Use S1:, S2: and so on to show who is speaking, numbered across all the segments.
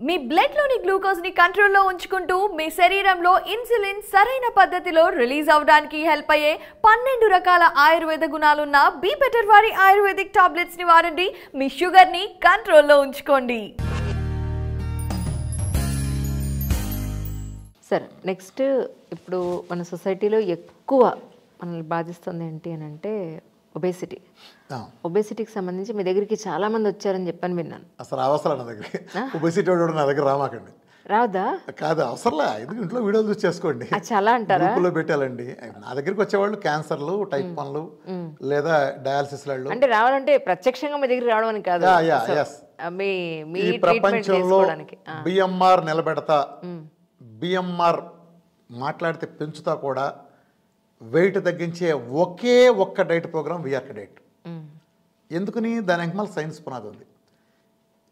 S1: మీ blood లోని glucose ని కంట్రోల్లో ఉంచుకుంటూ మీ శరీరంలో ఇన్సులిన్ సరైన పద్ధతిలో రిలీజ్ అవడానికి హెల్ప్ అయ్యే 12 రకాల ఆయుర్వేద గుణాలున్న బీ బెటర్ వారి ఆయుర్వేదిక్ టాబ్లెట్స్ ని వాడండి. మీ షుగర్ ని కంట్రోల్లో ఉంచుకోండి.
S2: సరే, నెక్స్ట్ ఇప్పుడు మన సొసైటీలో ఎక్కువ మనల్ని బాధిస్తుంది ఏంటి అని అంటే ఒబేసిటీ. ఒబేసిటీకి సంబంధించి మీ దగ్గరికి చాలా మంది వచ్చారని చెప్పని విన్నాను.
S3: అసలు అవసరం నా దగ్గర ఒబేసిటీ నా దగ్గర రామాకండి.
S2: రావద్దా?
S3: కాదు, అవసరంలా. ఎందుకు ఇంట్లో వీడియోలు చూసి చేసుకోండి.
S2: చాలా అంటారా?
S3: గ్రూపులో పెట్టాలండి. నా దగ్గరికి వచ్చేవాళ్ళు క్యాన్సర్లు, టైప్ 1లు లేదా డయాలసిస్ వాళ్ళు.
S2: అంటే రావాలంటే ప్రత్యక్షంగా మీ దగ్గర రావడం అని కాదు,
S3: ఈ ప్రపంచంలో బిఎంఆర్ నిలబెడతా, బిఎంఆర్ మాట్లాడితే పెంచుతా కూడా వెయిట్ తగ్గించే ఒకే ఒక్క డైట్ ప్రోగ్రామ్ విఆర్కే డైట్. ఎందుకని? దాని వెనకాల సైన్స్ పునాది ఉంది.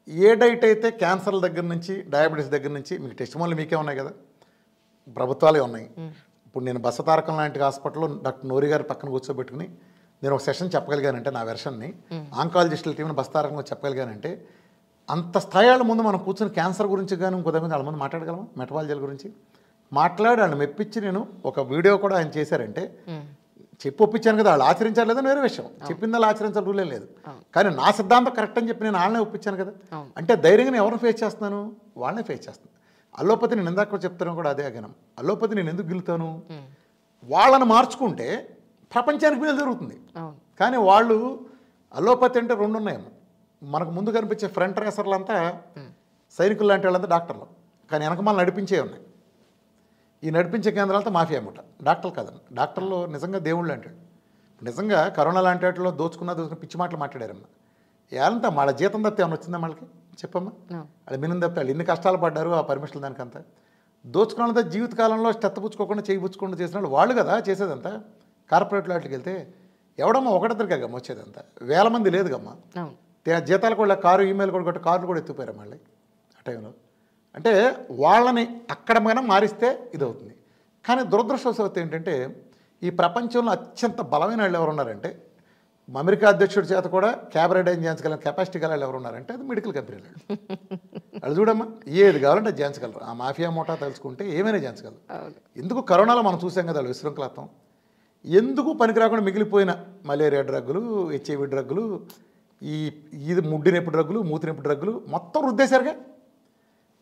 S3: ఏ డైట్ అయితే క్యాన్సర్ల దగ్గర నుంచి డయాబెటీస్ దగ్గర నుంచి మీకు టెస్టిమోన్లు మీకే ఉన్నాయి కదా, ప్రభుత్వాలే ఉన్నాయి. ఇప్పుడు నేను బసతారకం లాంటి హాస్పిటల్లో డాక్టర్ నోరి గారి పక్కన కూర్చోబెట్టుకుని నేను ఒక సెషన్ చెప్పగలిగానంటే, నా వెర్షన్ని ఆంకాలజిస్టుల టీంని బసతారకంలో చెప్పగలిగానంటే, అంత స్థాయిల ముందు మనం కూర్చొని క్యాన్సర్ గురించి కానీ ఇంకో దగ్గర చాలా మంది మాట్లాడగలమా? మెటబాలజీల గురించి మాట్లాడి వాళ్ళు మెప్పించి నేను ఒక వీడియో కూడా ఆయన చేశారంటే, చెప్పి ఒప్పించాను కదా, వాళ్ళు ఆచరించారు లేదని వేరే విషయం. చెప్పిందా ఆచరించాలి రూలే లేదు, కానీ నా సిద్ధాంతం కరెక్ట్ అని చెప్పి నేను వాళ్ళనే ఒప్పించాను కదా. అంటే ధైర్యంగా ఎవరిని ఫేస్ చేస్తున్నాను? వాళ్ళనే ఫేస్ చేస్తాను. అల్లోపతి నేను ఇందాక చెప్తాను కూడా అదే అగనం. అల్లోపతి నేను ఎందుకు గెలుతాను? వాళ్ళని మార్చుకుంటే ప్రపంచానికి మేలు జరుగుతుంది. కానీ వాళ్ళు అల్లోపతి అంటే రెండు ఉన్నాయమ్మ. మనకు ముందు కనిపించే ఫ్రంట్ రేసర్లంతా సైనికులు లాంటి వాళ్ళంతా డాక్టర్లు, కానీ వెనక మనం నడిపించే ఉన్నాయి. ఈ నడిపించే కేంద్రాలతో మాఫియా అన్నమాట. డాక్టర్లు కాదండి, డాక్టర్లు నిజంగా దేవుళ్ళు అంటాడు. నిజంగా కరోనా లాంటి వాటిలో దోచుకున్న పిచ్చి మాటలు మాట్లాడారమ్మా. ఏమంతా వాళ్ళ జీతం తప్పితే ఏమైనా వచ్చిందా వాళ్ళకి? చెప్పమ్మా. వాళ్ళు మినిమం తప్పితే వాళ్ళు ఎన్ని కష్టాలు పడ్డారు ఆ పర్మిషన్లు దానికంతా. దోచుకున్నదంతా జీవితకాలంలో చెత్తపుచ్చుకోకుండా చేయపుచ్చుకుండా చేసిన వాళ్ళు కదా చేసేదంతా. కార్పొరేట్ వాటికి వెళ్తే ఎవడమ్మా ఒకటిద్దరికే గమ్మ వచ్చేదంతా, వేల మంది లేదు గమ్మ. జీతాలు కూడా కారు, ఈమెయిల్ కూడా కొట్టి కార్లు కూడా ఎత్తుపోయారు మళ్ళీ ఆ టైంలో. అంటే వాళ్ళని అక్కడ మనం మారిస్తే ఇది అవుతుంది. కానీ దురదృష్టవశాత్తు ఏంటంటే, ఈ ప్రపంచంలో అత్యంత బలమైన వాళ్ళు ఎవరు ఉన్నారంటే, అమెరికా అధ్యక్షుడి చేత కూడా క్యాబినెట్ ఏం చేయించగల కెపాసిటీ గల వాళ్ళు ఎవరు ఉన్నారంటే అది మెడికల్ కంపెనీలు. వాళ్ళు చూడమ్మా, ఏది కావాలంటే అది చేయించగలరు. ఆ మాఫియా మోటా తెలుసుకుంటే ఏమైనా చేయించగలరు. ఎందుకు? కరోనాలో మనం చూసాం కదా విశృంఖలత్వం. ఎందుకు పనికి రాకుండా మిగిలిపోయిన మలేరియా డ్రగ్గులు, హెచ్ఐవి డ్రగ్గులు, ఇది ముడ్డి నొప్పి డ్రగ్గులు, మూతి నొప్పి డ్రగ్గులు మొత్తం రుద్దేశారుగా.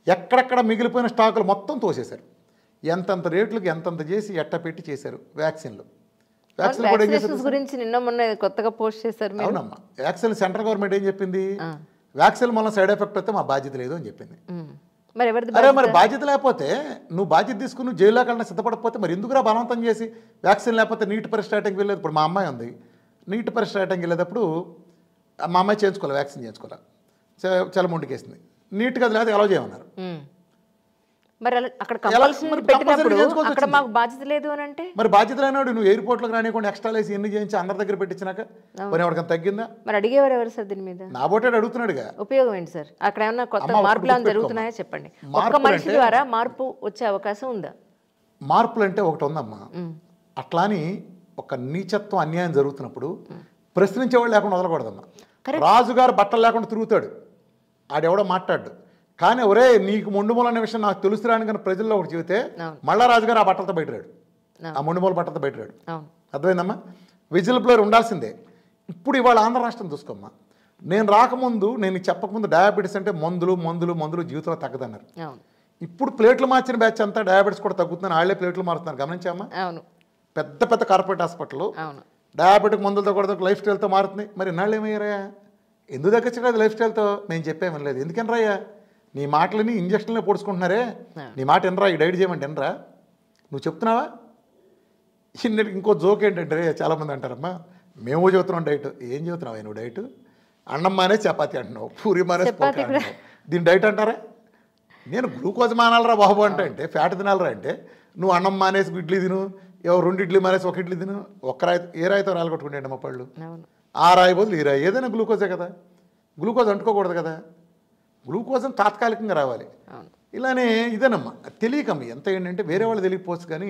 S3: ఎక్కడెక్కడ మిగిలిపోయిన స్టాకులు మొత్తం తోసేశారు. ఎంతంత రేట్లకు ఎంతంత చేసి ఎట్ట పెట్టి చేశారు. వ్యాక్సిన్లు కూడా
S2: గురించి నిన్న మొన్న కొత్తగా పోస్ట్ చేశారు.
S3: అవునమ్మా, వ్యాక్సిన్ సెంట్రల్ గవర్నమెంట్ ఏం చెప్పింది? వ్యాక్సిన్ వల్ల సైడ్ ఎఫెక్ట్ వస్తే మా బాధ్యత లేదు అని చెప్పింది. మరి బాధ్యత లేకపోతే నువ్వు బాధ్యత తీసుకుని నువ్వు జైల్లోకి వెళ్ళినా సిద్ధపడకపోతే మరి ఎందుకురా బలవంతం చేసి వ్యాక్సిన్ లేకపోతే నీట్ పరీక్ష రాయడానికి వెళ్ళలేదు. ఇప్పుడు మా అమ్మాయి ఉంది, నీట్ పరీక్ష రాయడానికి వెళ్ళేటప్పుడు మా అమ్మాయి చేయించుకోవాలి, వ్యాక్సిన్ చేయించుకోవాలి, చాలా మొండికేసింది. నీట్గా అది లేదా అలౌ చేయమన్నారు.
S2: మరి అక్కడ అక్కడ మాకు బాధ్యత లేదు అని అంటే
S3: మరి బాధ్యత లేనాడు నువ్వు ఎయిర్పోర్ట్లోకి రానివ్వకుండా ఎక్స్ట్రా లేసి ఎన్ని చేయించి అందరి దగ్గర పెట్టించినాక మరి ఎవరికైనా తగ్గిందా?
S2: మరి అడిగేవారు ఎవరు సార్ దీని మీద?
S3: నా బోటాడు అడుగుతున్నాడుగా.
S2: ఉపయోగం ఏంటి సార్? అక్కడ ఏమన్నా కొత్త మార్పులు జరుగుతున్నాయా చెప్పండి. ఒక్క మనిషి ద్వారా మార్పు వచ్చే అవకాశం ఉందా?
S3: మార్పులు అంటే ఒకటి ఉందమ్మా. అట్లాని ఒక నీచత్వం అన్యాయం జరుగుతున్నప్పుడు ప్రశ్నించేవాళ్ళు లేకుండా వదలకూడదమ్మా. రాజుగారు బట్టలు లేకుండా తిరుగుతాడు, ఆడెవడో మాట్లాడు. కానీ ఒరే నీకు మొండుమూల అనే విషయం నాకు తెలుసురాని కానీ ప్రజల్లో ఒకటి చెబితే మళ్ళా రాజుగారు ఆ బట్టలతో బయటరాడు, ఆ మొండుమూల బట్టలతో బయటరాడు. అర్థమైందమ్మా? విజిల్ బ్లోయర్ ఉండాల్సిందే. ఇప్పుడు ఇవాళ ఆంధ్ర రాష్ట్రం చూసుకోమ్మా. నేను రాకముందు, నేను చెప్పకముందు డయాబెటీస్ అంటే మందులు మందులు మందులు జీవితంలో తగ్గదన్నారు. ఇప్పుడు ప్లేట్లు మార్చిన బ్యాచ్ అంతా డయాబెటీస్ కూడా తగ్గుతుందని వాళ్ళే ప్లేట్లు మారుతున్నారు. గమనించామా? పెద్ద పెద్ద కార్పొరేట్ హాస్పిటల్ డయాబెటిక్ మందులతో కూడా లైఫ్ స్టైల్తో మారుతుంది. మరి ఇన్నాళ్ళు ఏమయ్యారా? ఎందుకు తగ్గచ్చు లైఫ్ స్టైల్తో? మేము చెప్పేమని లేదు. ఎందుకని రాయ్యా? నీ మాటలని ఇంజక్షన్లో పొడుచుకుంటున్నారే, నీ మాట ఎనరా, ఈ డైట్ చేయమంటే ఎనరా? నువ్వు చెప్తున్నావా? ఇంకో జోక్ ఏంటంటే చాలామంది అంటారమ్మా, మేము చెబుతున్నాం డైట్. ఏం చెబుతున్నావా నువ్వు డైట్? అన్నం మానే చపాతి అంటున్నావు, పూరి మానే అంటున్నావు, దీని డైట్ అంటారా? నేను గ్లూకోజ్ మానాలరా బాబు అంటే ఫ్యాట్ తినాలరా అంటే నువ్వు అన్నం మానేసి ఇడ్లీ తిను, 2 ఇడ్లీ మానేసి 1 ఇడ్లీ తిను, ఒక్క రాయి ఏ రాయితో రాలు కొట్టుకుంటే మా పళ్ళు, ఆ రాయి బదులు ఈ రాయి. ఏదైనా గ్లూకోజే కదా, గ్లూకోజ్ అంటుకోకూడదు కదా. గ్లూకోజ్ తాత్కాలికంగా రావాలి. ఇలానే ఇదేనమ్మా, తెలియకమ్మ ఎంత ఏంటంటే వేరే వాళ్ళు తెలియకపోవచ్చు, కానీ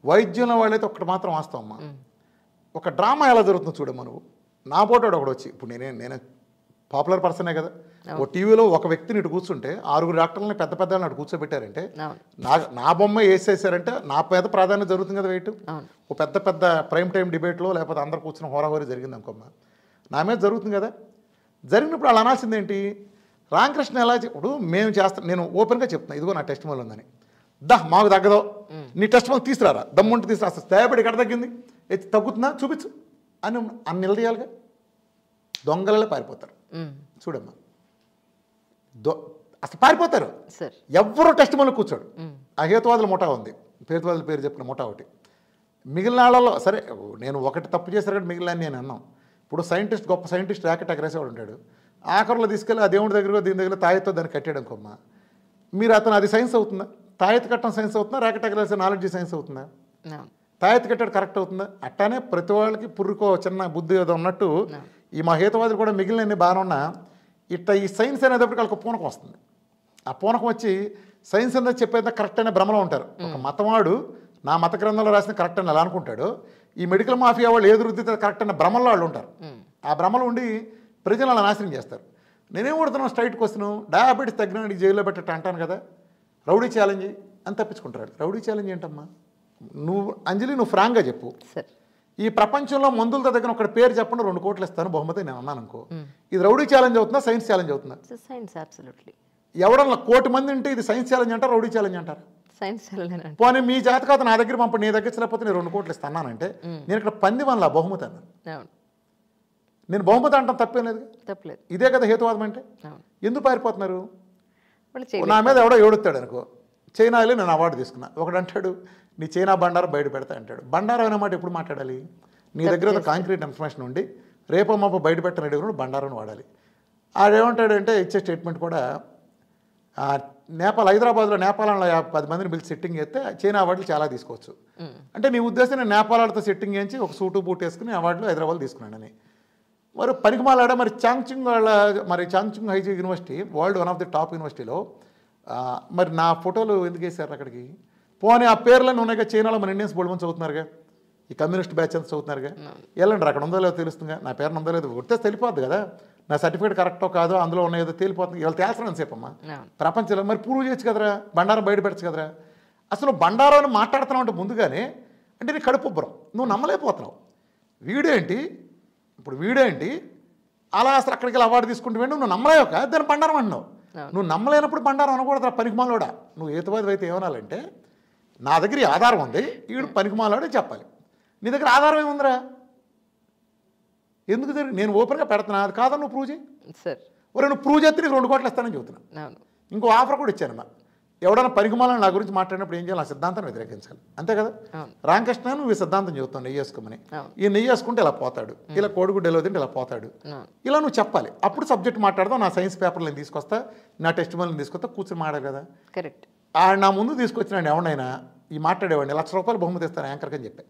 S3: వైద్యంలో వాళ్ళైతే ఒక్కటి మాత్రం వాస్తవమ్మా. ఒక డ్రామా ఎలా జరుగుతుందో చూడమ్మా నువ్వు. నా పోటాడు ఒకడు వచ్చి, ఇప్పుడు నేనే పాపులర్ పర్సనే కదా, ఓ టీవీలో ఒక వ్యక్తిని ఇటు కూర్చుంటే 6 డాక్టర్లని పెద్ద పెద్దలను అటు కూర్చోబెట్టారంటే నా బొమ్మ వేసేసారంటే నా పెద్ద ప్రాధాన్యత జరుగుతుంది కదా వెయిట్. ఓ పెద్ద పెద్ద ప్రైమ్ టైం డిబేట్లో లేకపోతే అందరు కూర్చుని హోరాహోరీ జరిగింది అనుకోమ్మా, నా మీద జరుగుతుంది కదా. జరిగినప్పుడు వాళ్ళు అనాల్సింది ఏంటి, రామకృష్ణ ఎలా ఇప్పుడు మేము చేస్తాం, నేను ఓపెన్గా చెప్తున్నా ఇదిగో నా టెస్ట్ మోల్ ఉందని, మాకు తగ్గదో నీ టెస్ట్ మోల్ తీసుకురారా, దమ్ముంటే తీసుకురా, అసలు తేపడి ఎక్కడ తగ్గింది, తగ్గుతుందా చూపించు అని నిలదీయాలిగా. దొంగలలో పారిపోతారు చూడమ్మా, అసలు పారిపోతారు. ఎవ్వరూ టెస్ట్ మోల్ కూర్చోడు. ఆ హేతువాదుల ముఠా ఉంది, హేతువాదుల పేరు చెప్పిన ముఠా ఒకటి. మిగిలిన వాళ్ళలో సరే నేను ఒకటి తప్పు చేశారు కానీ మిగిలిన నేను అన్నాం. ఇప్పుడు సైంటిస్ట్ గొప్ప సైంటిస్ట్ ర్యాకెట్ ఎగరేసేవాడు ఉంటాడు, ఆఖరిలో తీసుకెళ్ళి ఆ దేవుడి దగ్గర దీని దగ్గర తాయెత్తో దాన్ని కట్టాడు అనుకోమ్మా, మీరు అతను అది సైన్స్ అవుతుందా, తాయెత్తు కట్టడం సైన్స్ అవుతుందా, ర్యాకెట్ ఎగరేసే నాలెడ్జ్ సైన్స్ అవుతుందా, తాయెత్తు కట్టాడు కరెక్ట్ అవుతుందా. అట్టానే ప్రతి వాళ్ళకి పుర్రుకో చిన్న బుద్ధి ఏదో ఉన్నట్టు ఈ మా హేతువాదులు కూడా మిగిలిన బాగానే ఉన్నా ఇట్లా ఈ సైన్స్ అనేటప్పటికి వాళ్ళకి పూనకం వస్తుంది. ఆ పూనకం వచ్చి సైన్స్ అనేది చెప్పేది కరెక్ట్ అనే భ్రమలో ఉంటారు. ఒక మతవాడు నా మత గ్రంథంలో రాసిన కరెక్ట్ అని అలా అనుకుంటాడు, ఈ మెడికల్ మాఫియా వాళ్ళు ఏది రుద్దితే కరెక్ట్ అనే భ్రమలో వాళ్ళు ఉంటారు. ఆ భ్రమలో ఉండి ప్రజలు అలా నాశనం చేస్తారు. నేనేం కొడుతున్నాను స్ట్రైట్ క్వశ్చన్, డయాబెటీస్ తగ్గినాడికి జైల్లో పెట్టట్టు అంటాను కదా, రౌడీ ఛాలెంజ్ అని తప్పించుకుంటారు. రౌడీ ఛాలెంజ్ ఏంటమ్మా, నువ్వు అంజలి నువ్వు ఫ్రాంక్గా చెప్పు, ఈ ప్రపంచంలో మందులతో దగ్గర ఒక పేరు చెప్పండి 2 కోట్లు ఇస్తాను బహుమతి నేను అన్నాను అనుకో, ఇది రౌడీ ఛాలెంజ్ అవుతుందా సైన్స్ ఛాలెంజ్ అవుతుందా?
S2: Science absolutely.
S3: ఎవడన్నా 1 కోటి మంది ఉంటే ఇది సైన్స్ ఛాలెంజ్ అంటారు రౌడీ ఛాలెంజ్ అంటారు?
S2: Science challenge. పోనీ
S3: మీ జాతకాత నా దగ్గర పంపండి, నీ దగ్గర లేకపోతే నేను 2 కోట్లు ఇస్తానంటే నేను ఇక్కడ పంది వల్ల బహుమతి అన్నాను. నేను బహుమతి అంటాం తప్పేం లేదు, తప్పలేదు. ఇదే కదా హేతువాదం అంటే. ఎందుకు పారిపోతున్నారు? నా మీద ఎవడో ఏడుస్తాడు అనుకో, చైనాలో నేను అవార్డు తీసుకున్నా, ఒకడు అంటాడు నీ చైనా బండారం బయట పెడతా అంటాడు. బండారం అనే మాట ఎప్పుడు మాట్లాడాలి? నీ దగ్గర కాంక్రీట్ ఇన్ఫర్మేషన్ ఉండి రేపో మాపో బయట పెట్టని అడిగినప్పుడు బండారం వాడాలి. ఆడేమంటాడంటే ఇచ్చే స్టేట్మెంట్ కూడా నేపాల్ హైదరాబాద్లో నేపాల్లో 10 మందిని పిలిచి సెట్టింగ్ చేస్తే చైనా అవార్డులు చాలా తీసుకోవచ్చు అంటే నీ ఉద్దేశం నేను నేపాల్ వాళ్ళతో సెట్టింగ్ చేయించి ఒక సూటు బూట్ వేసుకుని అవార్డులు హైదరాబాద్ తీసుకున్నానని. మరి పనికిమాలాడ మరి చాంగ్చింగ్ హైజీ university world one of the top యూనివర్సిటీలో మరి నా ఫోటోలు ఎందుకు వేశారు అక్కడికి? పోనీ ఆ పేర్లన్నీ ఉన్నాయిగా, చైనాలో మన ఇండియన్స్ బోల్డ్ మంది చదువుతున్నారుగా, ఈ కమ్యూనిస్ట్ బ్యాచ్ అంతా చదువుతున్నారుగా, వెళ్ళండి అక్కడ ఉందో లేదో తెలుస్తుందిగా, నా పేరు ఉందో లేదో కొడితే తెలిపోద్ది కదా, నా సర్టిఫికేట్ కరెక్టో కాదో అందులో ఉన్నాయో తెలిపోతుంది. ఇవాళ తేల్చడం సేపమ్మా ప్రపంచంలో, మరి ప్రూవ్ చేయొచ్చు కదరా, బండారం బయట పెట్టచ్చు కదరా. అసలు బండారం అని మాట్లాడుతున్నావు అంటే ముందుగానే అంటే నీ కడుపుబ్బరం, నువ్వు నమ్మలేకపోతున్నావు. వీడేంటి ఇప్పుడు వీడేంటి అలా అసలు అక్కడికి వెళ్ళి అవార్డు తీసుకుంటూ వెండి నువ్వు నమ్మలేక దాన్ని బండారం అంటున్నావు. నువ్వు నమ్మలేనప్పుడు బండారం అనకూడదు. పనికిమాలోడా నువ్వు హేతువాది అయితే ఏమనాలంటే నా దగ్గర ఈ ఆధారం ఉంది, వీడు పనికిమాలోడే చెప్పాలి. నీ దగ్గర ఆధారం ఏముందిరా, ఎందుకు జరిగి నేను ఓపెన్గా పెడుతున్నా, అది కాదని నువ్వు ప్రూవ్ చేయి. ఒరే నువ్వు ప్రూవ్ చేస్తే నీకు 2 కోట్లు ఇస్తానని చెబుతున్నా. ఇంకో ఆఫర్ కూడా ఇచ్చానమ్మా, ఎవడన్నా పనికిమాలని నా గురించి మాట్లాడినప్పుడు ఏం చేయాలి, నా సిద్ధాంతాన్ని వ్యతిరేకించాలి, అంతే కదా. రామకృష్ణ నువ్వు ఈ సిద్ధాంతం చెబుతావు నెయ్యి వేసుకోమని, ఈ నెయ్యి వేసుకుంటే ఇలా పోతాడు, ఇలా కోడిగుడ్డు ఎలా తింటే ఇలా పోతాడు, ఇలా నువ్వు చెప్పాలి. అప్పుడు సబ్జెక్ట్ మాట్లాడదాం, నా సైన్స్ పేపర్లు నేను తీసుకొస్తా, నా టెస్ట్ మోల్ని తీసుకొస్తా, కూర్చొని మాట్లాడు కదా. కరెక్ట్. నా ముందు తీసుకొచ్చినాడు ఎవడైనా ఈ మాట్లాడేవాడిని ₹1,00,000 బహుమతి ఇస్తాను యాంకర్కి అని చెప్పి,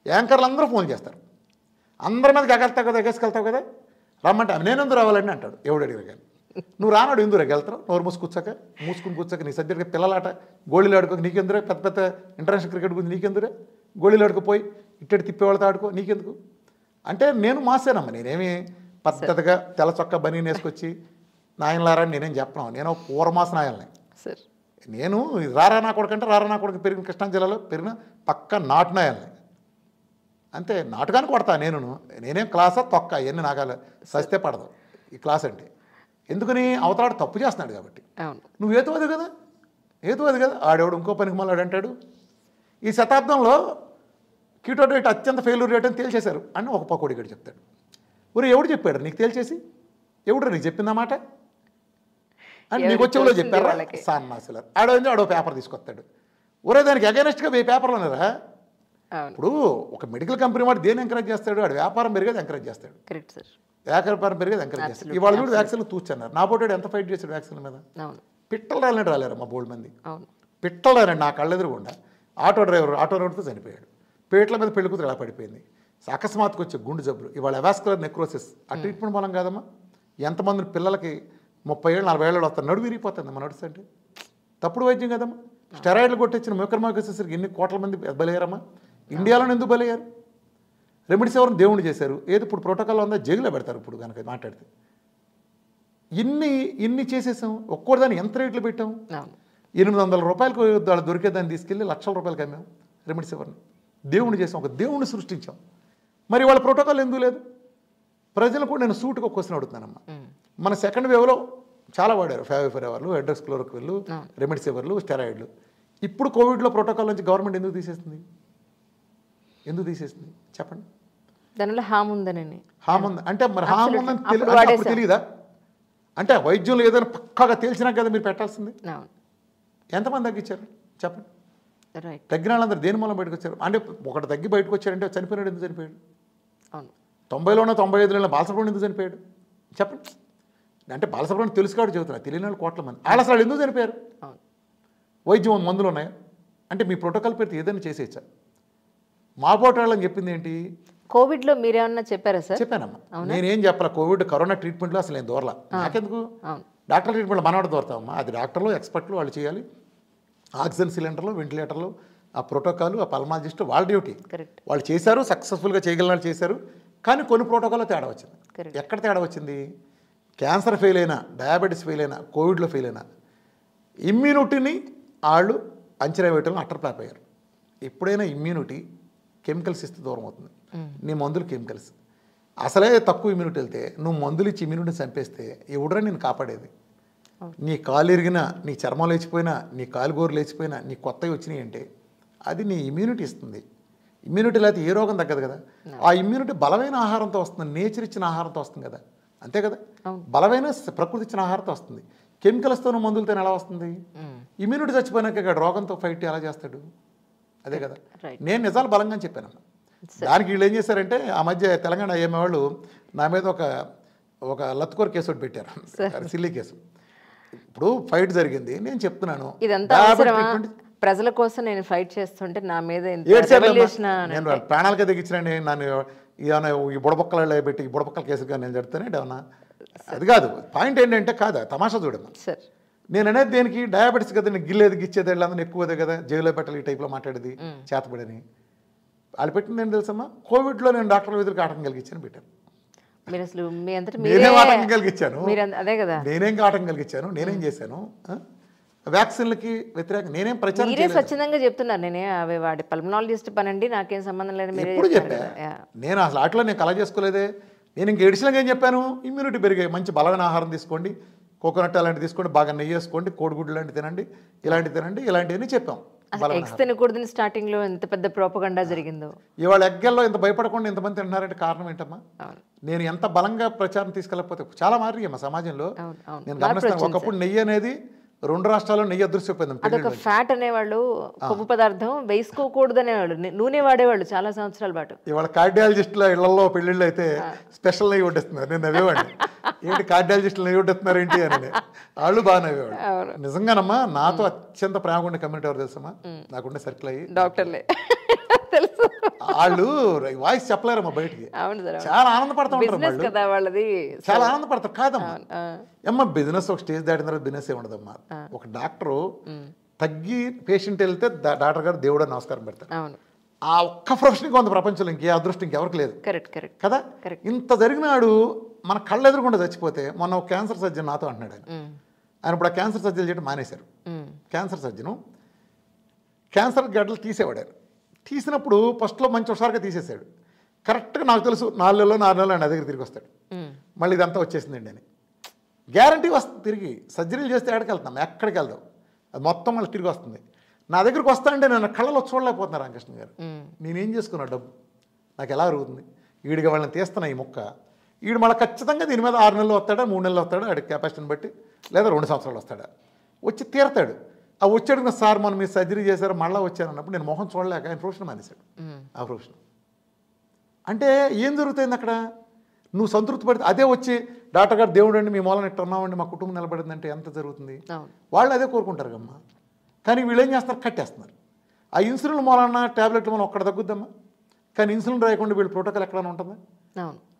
S3: యాంకర్లు అందరూ ఫోన్ చేస్తారు, అందరి మీద ఎగలుతావు కదా, ఎగేసుకెళ్తావు కదా, రమ్మంటే నేను ఎందుకు రావాలని అంటాడు ఎవడు అడిగారు. కానీ నువ్వు రానాడు ఎందుకు వెళ్తావు, నోరు మూసుకుని కూర్చోక నీ సబ్జెక్ట్గా పిల్లలాట గోళీలు ఆడుకో నీకెందురే, పెద్ద పెద్ద ఇంటర్నేషనల్ క్రికెట్ గురించి నీకెందురే, గోళీలు ఆడుకుపోయి ఇట్టడి తిప్పేవాళ్ళతో ఆడుకో నీకెందుకు అంటే నేను మాసేనమ్మా, నేనేమి పద్ధతిగా తెల్ల చొక్క బనీని వేసుకొచ్చి నాయనలారా నేనేం చెప్పను, నేను పూర్వమాస నాయల్ని. నేను రారా నా కొడుకంటే రారా నా కొడుకు పెరిగిన కృష్ణా జిల్లాలో పెరిగిన పక్క నాటు నాయల్ని, అంతే. నాటుగాని కొడతా నేనేం క్లాసా తొక్క అవన్నీ నాగాలి సస్తే పడదు ఈ క్లాస్ అంటే. ఎందుకని అవతలాడు తప్పు చేస్తున్నాడు కాబట్టి. నువ్వు హేతువాది కదా, ఆడేవాడు ఇంకో పనికి మళ్ళీ అంటాడు ఈ శతాబ్దంలో కీటో డైట్ అత్యంత ఫెయిల్యూర్ రేట్ అని తేల్చేశారు అని ఒక పకోడి గడి చెప్తాడు. ఊరు ఎవడు చెప్పాడు నీకు తేల్చేసి, ఎవడు నీకు చెప్పిందన్నమాట అని నీకు వచ్చేవాళ్ళు చెప్పారా సన్నాసులు. ఆడో పేపర్ తీసుకొస్తాడు, ఊరే దానికి అగైనెస్ట్గా 1000 పేపర్లు ఉన్నారా. ఇప్పుడు ఒక మెడికల్ కంపెనీ వాడు దేన్ని ఎంకరేజ్ చేస్తాడు, వాడు వ్యాపారం పెరిగేది ఎంకరేజ్ చేస్తాడు, వ్యాపారం పెరిగేది ఎంకరేజ్ చేస్తాడు. ఇవాళ కూడా వ్యాక్సిన్లు తూచన్నారు, నా పోటీ ఎంత ఫైట్ చేశాడు వ్యాక్సిన్ల మీద. పిట్టలు రాలేడు రాలేరు మా బోల్డ్ మంది, పిట్టలు రాలండి నా కళ్ళెదురుగుండా. ఆటో డ్రైవర్తో చనిపోయాడు, పేట్ల మీద పెళ్లి కూతురు ఎలా పడిపోయింది, అకస్మాత్తుకు వచ్చే గుండె జబ్బులు, ఇవాళ వాస్కులర్ నెక్రోసిస్. ఆ ట్రీట్మెంట్ మూలం కాదమ్మా. ఎంతమంది పిల్లలకి 30 ఏళ్ళు 40 ఏళ్ళు వస్తారు, నడువు విరిగిపోతుంది అమ్మ నడుస్తు అంటే. తప్పుడు వైద్యం కదమ్మా. స్టెరాయిడ్లు కొట్టించిన మ్యూకర్మైకోసిస్కి ఎన్ని కోట్ల మంది బలయ్యారమ్మా. ఇండియాలోనే ఎందుకు బలయ్యారు? రెమెడీస్ ఎవరిని దేవుణ్ణి చేశారు, ఏది ఇప్పుడు ప్రోటోకాల్ ఉందా జైల్లో పెడతారు ఇప్పుడు కనుక మాట్లాడితే. ఇన్ని చేసేసాం. ఒక్కోదాన్ని ఎంత రేట్లు పెట్టాం? 800 రూపాయలకు దొరికేదాన్ని తీసుకెళ్ళి లక్షల రూపాయలకి అమ్మాం రెమిడిసివర్ని. దేవుణ్ణి చేసాం, ఒక దేవుణ్ణి సృష్టించాం. మరి వాళ్ళ ప్రోటోకాల్ ఎందుకు లేదు? ప్రజలు కూడా నేను సూటుగా క్వశ్చన్ అడుగుతున్నానమ్మా. మన సెకండ్ వేవ్లో చాలా వాడారు, ఫెవిపిరావర్లు, హైడ్రోక్సిక్లోరోక్విన్, రెమిడిసివర్లు, స్టెరాయిడ్లు. ఇప్పుడు కోవిడ్లో ప్రోటోకాల్ నుంచి గవర్నమెంట్ ఎందుకు తీసేస్తుంది? చెప్పండి.
S2: దానిలో హామ్ ఉందనండి.
S3: హామ్ ఉంది అంటే మరి హామ్ ఉందని తెలియదా? అంటే వైద్యంలో ఏదైనా పక్కాగా తెలిసినా కదా మీరు పెట్టాల్సింది. ఎంతమంది తగ్గించారు చెప్పండి? తగ్గిన వాళ్ళందరూ దేని మూలం బయటకు వచ్చారు? అంటే ఒకటి తగ్గి బయటకు వచ్చారంటే చనిపోయినాడు ఎందుకు చనిపోయాడు? 90లోనో 95లోనో బాలసుబ్రహ్మణ్యం ఎందుకు చనిపోయాడు చెప్పండి? అంటే బాలసుబ్రహ్మణ్యం తెలుసు కాబట్టి చెబుతున్నా, తెలియని వాళ్ళు కోట్ల మంది. వాళ్ళు అసలు ఎందుకు చనిపోయారు? వైద్యం మందులు ఉన్నాయా? అంటే మీ ప్రోటోకాల్ పెడితే ఏదైనా చేసేయచ్చా? మా పోటాళ్ళని చెప్పింది ఏంటి?
S2: కోవిడ్లో మీరేమన్నా చెప్పారా సార్?
S3: చెప్పానమ్మా, నేనేం చెప్పాల. కోవిడ్ కరోనా ట్రీట్మెంట్లో అసలు నేను దూరలా. నాకెందుకు? డాక్టర్ ట్రీట్మెంట్లో మనవాడు దూరతామమ్మా. అది డాక్టర్లు, ఎక్స్పర్ట్లు వాళ్ళు చేయాలి. ఆక్సిజన్ సిలిండర్లు, వెంటిలేటర్లు, ఆ ప్రోటోకాల్, ఆ పల్మాలజిస్ట్ వాళ్ళ డ్యూటీ. వాళ్ళు చేశారు, సక్సెస్ఫుల్గా చేయగలిగిన వాళ్ళు చేశారు. కానీ కొన్ని ప్రోటోకాల్లో తేడా వచ్చింది. ఎక్కడ తేడా వచ్చింది? క్యాన్సర్ ఫెయిల్ అయినా, డయాబెటీస్ ఫెయిల్ అయినా, కోవిడ్లో ఫెయిల్ అయినా ఇమ్యూనిటీని వాళ్ళు అంచనా వేయటంలో అట్టర్ ఫ్లాప్ అయ్యారు. ఎప్పుడైనా ఇమ్యూనిటీ కెమికల్స్ ఇస్తే దూరం అవుతుంది. నీ మందులు కెమికల్స్. అసలే తక్కువ ఇమ్యూనిటీ వెళ్తే నువ్వు మందులు ఇచ్చి ఇమ్యూనిటీని చంపేస్తే ఎవడరా నేను కాపాడేది? నీ కాలు ఇరిగినా, నీ చర్మం లేచిపోయినా, నీ కాలు గోరు లేచిపోయినా, నీ కొత్తవి వచ్చినాయి అంటే అది నీ ఇమ్యూనిటీ ఇస్తుంది. ఇమ్యూనిటీ లేకపోతే ఏ రోగం తగ్గదు కదా. ఆ ఇమ్యూనిటీ బలమైన ఆహారంతో వస్తుంది, నేచర్ ఇచ్చిన ఆహారంతో వస్తుంది కదా, అంతే కదా. బలమైన ప్రకృతి ఇచ్చిన ఆహారంతో వస్తుంది. కెమికల్స్తోనూ మందులతో ఎలా వస్తుంది? ఇమ్యూనిటీ చచ్చిపోయినాక రోగంతో ఫైట్ ఎలా చేస్తాడు? అదే కదా. నేను నిజాలు బలంగా చెప్పాను. దానికి వీళ్ళు ఏం చేశారంటే ఆ మధ్య తెలంగాణ ఏమే వాళ్ళు నా మీద ఒక లత్కోర్ కేసు ఒకటి పెట్టారు, సిల్లీ కేసు. ఇప్పుడు ఫైట్ జరిగింది, నేను చెప్తున్నాను
S2: ప్రజల కోసం నేను ఫైట్ చేస్తుంటే నా మీద
S3: నేను ప్రాణాలకే తెగించినండి. నన్ను ఏమైనా ఈ బుడబొక్కలలో పెట్టి ఈ బుడబొక్కల కేసుగా నేను చెప్తానే ఏమన్నా అది కాదు. పాయింట్ ఏంటంటే కాదా, తమాషా చూడమ్మా. నేను అనేది దేనికి? డయాబెటీస్ కదా, నేను గిల్లేది గిచ్చేది వెళ్ళాలని ఎక్కువదే కదా, జైల్లో పెట్టాలి ఈ టైప్లో మాట్లాడేది చేతపడని వాళ్ళు పెట్టింది ఏంటి తెలుసమ్మా? కోవిడ్లో నేను డాక్టర్ల ఎదురుకి ఆటంకం కలిగించాను పెట్టాను. నేనేం ఆటంకం కలిగించాను? నేనేం ఆటంకం కలిగించాను? నేనేం చేశాను? వ్యాక్సిన్లకి వ్యతిరేకంగా నేనేం ప్రచారం
S2: స్వచ్ఛందంగా చెప్తున్నారు. నేనే అవి వాడి పల్మనాలజిస్ట్ పనండి, నాకేం సంబంధం లేదు.
S3: ఎప్పుడు చెప్పా నేను అసలు అట్లా నేను కల చేసుకోలేదే. నేను ఇంక ఎడిషనల్గా ఏం చెప్పాను? ఇమ్యూనిటీ పెరిగాయి, మంచి బలమైన ఆహారం తీసుకోండి, కోకోనట్ అలాంటివి తీసుకోండి, బాగా నెయ్యి వేసుకోండి, కోడిగుడ్డు లాంటివి తినండి, ఇలాంటివి తినండి, ఇలాంటివన్నీ చెప్పాం.
S2: ఎగ్స్ తినకూడదని స్టార్టింగ్ లో ఎంత పెద్ద ప్రోపగండా జరిగిందో.
S3: ఇవాళ ఎగ్గల్లో ఇంత భయపడకుండా ఇంతమంది తింటున్నారంటే కారణం ఏంటమ్మా? నేను ఎంత బలంగా ప్రచారం తీసుకెళ్ళకపోతే చాలా మారిమ్మా సమాజంలో. నేను గమనిస్తాను, ఒకప్పుడు నెయ్యి అనేది 2 రాష్ట్రాల్లో నెయ్యి అదృశ్యపోయింది.
S2: అదొక ఫ్యాట్ అనేవాళ్ళు, కొవ్వు పదార్థం వేసుకోకూడదు అనేవాళ్ళు, నూనె వాడేవాళ్ళు చాలా సంవత్సరాల పాటు.
S3: ఇవాళ కార్డియాలజిస్టుల ఇళ్లలో పెళ్ళిళ్ళు అయితే స్పెషల్ నెయ్యి వడ్డిస్తున్నారు. నేను నవ్వేవాడిని, ఏంటి కార్డియాలజిస్టులు నెయ్యి వడ్డిస్తున్నారు ఏంటి అని. వాళ్ళు బాగా నవ్వేవాడు. నిజంగానమ్మా నాతో అత్యంత ప్రేమగా ఉండే కమ్యూనిటీ ఎవరు తెలుసమ్మా? నాకుండే సర్కిల్ అయ్యి డాక్టర్లే తెలుసు. వాళ్ళు వాయిస్ చెప్పలేరమ్మా బయటికి, చాలా ఆనందపడతా ఉంటారు వాళ్ళది, చాలా ఆనందపడతారు. కాదమ్మా అమ్మా, బిజినెస్ ఒక స్టేజ్ దాటిన తర్వాత బిజినెస్ ఏ ఉండదమ్మా. ఒక డాక్టరు తగ్గి పేషెంట్ వెళ్తే డాక్టర్ గారు దేవుడు నమస్కారం పెడతారు. ఆ ఒక్క ప్రొఫెషన్ కొంత ప్రపంచంలో ఇంకే అదృష్టం ఇంకెవరికి లేదు కదా. ఇంత జరిగినాడు మన కళ్ళు ఎదురుకుండా చచ్చిపోతే, మొన్న ఒక క్యాన్సర్ సర్జన్ నాతో అంటున్నాడు. ఆయన ఇప్పుడు ఆ క్యాన్సర్ సర్జరీ చేయడం మానేశారు. క్యాన్సర్ సర్జను క్యాన్సర్ గడ్డలు తీసేవాడు. ఆయన తీసినప్పుడు ఫస్ట్లో మంచి హుషారుగా తీసేసాడు. కరెక్ట్గా నాకు తెలుసు 4 నెలలు నా దగ్గర తిరిగి వస్తాడు. మళ్ళీ ఇదంతా వచ్చేసిందండి అని గ్యారంటీ వస్తుంది. తిరిగి సర్జరీలు చేస్తే ఎక్కడికి వెళ్దాం, అది మొత్తం మళ్ళీ తిరిగి వస్తుంది. నా దగ్గరికి వస్తానంటే నేను కళ్ళలో చూడలేకపోతున్నా రామకృష్ణ గారు. నేనేం చేసుకున్నా డబ్బు నాకు ఎలా అరుగుతుంది? వీడిగా వాళ్ళని తీస్తున్నా ఈ మొక్క, వీడు మళ్ళీ ఖచ్చితంగా దీని మీద 6 నెలలు వస్తాడా, 3 నెలలు వస్తాడా, వాడి కెపాసిటీని బట్టి, లేదా 2 సంవత్సరాలు వస్తాడా, వచ్చి తీరతాడు. ఆ వచ్చాడు సార్ మనం మీరు సర్జరీ చేశారు మళ్ళీ వచ్చాను అన్నప్పుడు నేను మొహం చూడలేక ఆయన ప్రొఫెషన్ మానేశాడు. ఆ ప్రొఫెషన్ అంటే ఏం జరుగుతుంది అక్కడ? నువ్వు సంతృప్తి పడితే అదే వచ్చి డాక్టర్ గారు దేవుడు అండి మీ మూలన ఎట్లా ఉన్నామండి మా కుటుంబం నిలబడిందంటే ఎంత జరుగుతుంది? వాళ్ళు అదే కోరుకుంటారు కమ్మా. కానీ వీళ్ళు ఏం చేస్తారు? కట్టేస్తున్నారు. ఆ ఇన్సులిన్ మూలన ట్యాబ్లెట్లు మనం ఒక్కడ తగ్గుద్దామా? కానీ ఇన్సులిన్ రాయకుండా వీళ్ళు ప్రోటోకాల్ ఎక్కడైనా ఉంటుందా?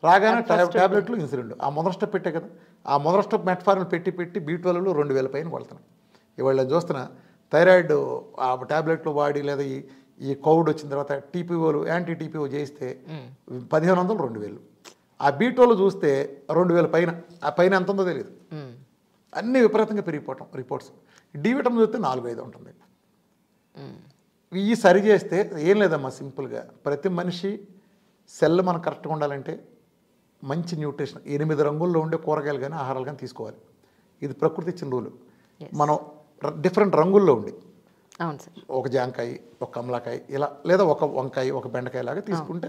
S3: రాగానే ట్యాబ్లెట్లు ఇన్సులిన్లు ఆ మొదటి స్టెప్ పెట్టే కదా. ఆ మొదటి స్టెప్ మెట్ఫార్మిన్ పెట్టి B12 2000 పైన కొడుతున్నాం. ఇవాళ చూస్తున్నా థైరాయిడ్ ఆ ట్యాబ్లెట్లు వాడి లేదా ఈ కోవిడ్ వచ్చిన తర్వాత టీపీఓలు యాంటీ టీపీఓ చేయిస్తే 1500 2000. ఆ B12 చూస్తే 2000 పైన, ఆ పైన ఎంత ఉందో తెలియదు. అన్నీ విపరీతంగా పెరిగిపోవటం రిపోర్ట్స్. డి విటమిన్ చూస్తే 4-5 ఉంటుంది. ఈ సరి చేస్తే ఏం లేదమ్మా, సింపుల్గా ప్రతి మనిషి సెల్ మనం కరెక్ట్గా ఉండాలంటే మంచి న్యూట్రిషన్ 8 రంగుల్లో ఉండే కూరగాయలు కానీ ఆహారాలు కానీ తీసుకోవాలి. ఇది ప్రకృతి ఇచ్చిన రూలు. మనం డిఫరెంట్ రంగుల్లో ఉండి
S2: అవును సార్,
S3: ఒక జాంకాయ, ఒక కమలాకాయ ఇలా, లేదా ఒక వంకాయ, ఒక బెండకాయ లాగా తీసుకుంటే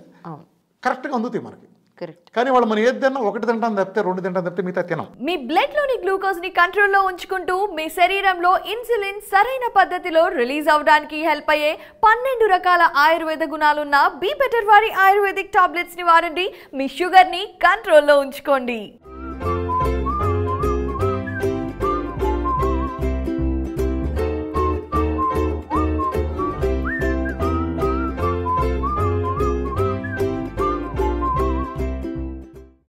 S3: కరెక్ట్గా అందుతాయి మనకి.
S2: కరెక్ట్.
S3: కానీ వాళ్ళు మనం ఏది తిన్నా 1 తింటాం తప్పితే 2 తింటాం తప్పితే మిగతా తినం.
S1: మీ బ్లడ్ లోని గ్లూకోజ్ ని కంట్రోల్లో ఉంచుకుంటూ మీ శరీరంలో ఇన్సులిన్ సరైన పద్ధతిలో రిలీజ్ అవడానికి హెల్ప్ అయ్యే 12 రకాల ఆయుర్వేద గుణాలున్న బీ బెటర్ వారి ఆయుర్వేదిక్ టాబ్లెట్స్ ని వాడండి. మీ షుగర్ ని కంట్రోల్లో ఉంచుకోండి.